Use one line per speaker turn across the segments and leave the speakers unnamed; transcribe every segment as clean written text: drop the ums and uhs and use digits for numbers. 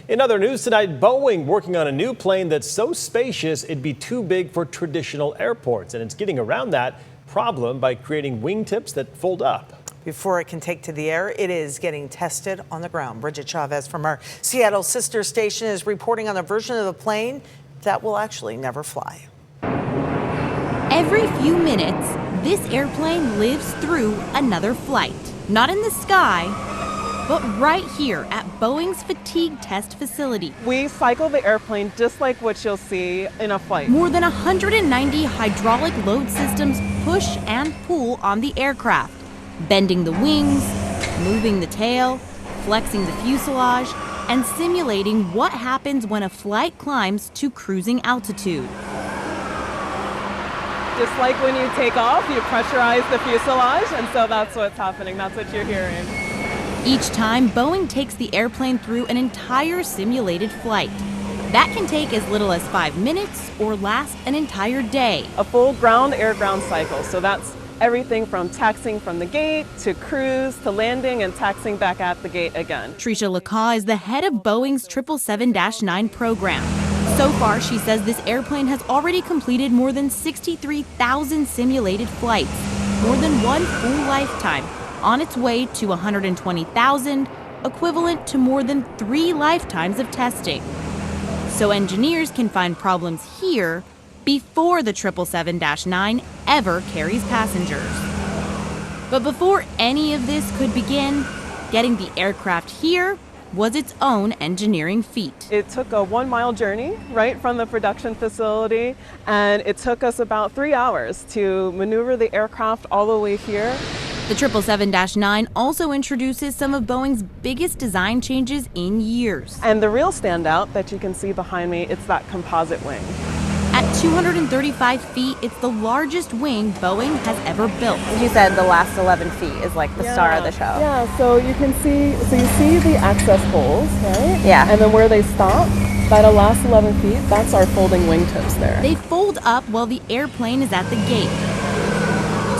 In other news tonight, Boeing working on a new plane that's so spacious it'd be too big for traditional airports. And it's getting around that problem by creating wingtips that fold up.
Before it can take to the air, it is getting tested on the ground. Bridget Chavez from our Seattle sister station is reporting on a version of the plane that will actually never fly.
Every few minutes, this airplane lives through another flight. Not in the sky, but right here at Boeing's fatigue test facility.
We cycle the airplane just like what you'll see in a flight.
More than 190 hydraulic load systems push and pull on the aircraft, bending the wings, moving the tail, flexing the fuselage, and simulating what happens when a flight climbs to cruising altitude.
Just like when you take off, you pressurize the fuselage, and so that's what's happening. That's what you're hearing.
Each time, Boeing takes the airplane through an entire simulated flight. That can take as little as 5 minutes or last an entire day.
A full ground-air-ground cycle, so that's everything from taxiing from the gate to cruise to landing and taxiing back at the gate again.
Tricia Lacaw is the head of Boeing's 777-9 program. So far, she says this airplane has already completed more than 63,000 simulated flights, more than one full lifetime, on its way to 120,000, equivalent to more than 3 lifetimes of testing. So engineers can find problems here before the 777-9 ever carries passengers. But before any of this could begin, getting the aircraft here was its own engineering feat.
It took a 1-mile journey right from the production facility, and it took us about 3 hours to maneuver the aircraft all the way here.
The 777-9 also introduces some of Boeing's biggest design changes in years.
And the real standout that you can see behind me, it's that composite wing.
At 235 feet, it's the largest wing Boeing has ever built.
You said the last 11 feet is like the star of the show.
Yeah, so you can see, you see the access holes, right?
Yeah.
And then where they stop, that last 11 feet, that's our folding wingtips there.
They fold up while the airplane is at the gate,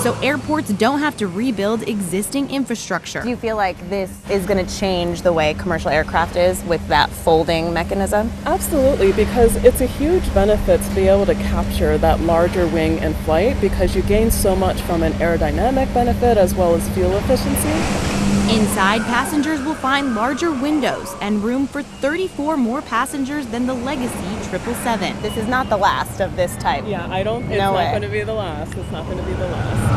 so airports don't have to rebuild existing infrastructure.
Do you feel like this is going to change the way commercial aircraft is with that folding mechanism?
Absolutely, because it's a huge benefit to be able to capture that larger wing in flight because you gain so much from an aerodynamic benefit as well as fuel efficiency.
Inside, passengers will find larger windows and room for 34 more passengers than the legacy 777.
This is not the last of this type.
Yeah, it's
No
not
way.
going to be the last. It's not going to be the last.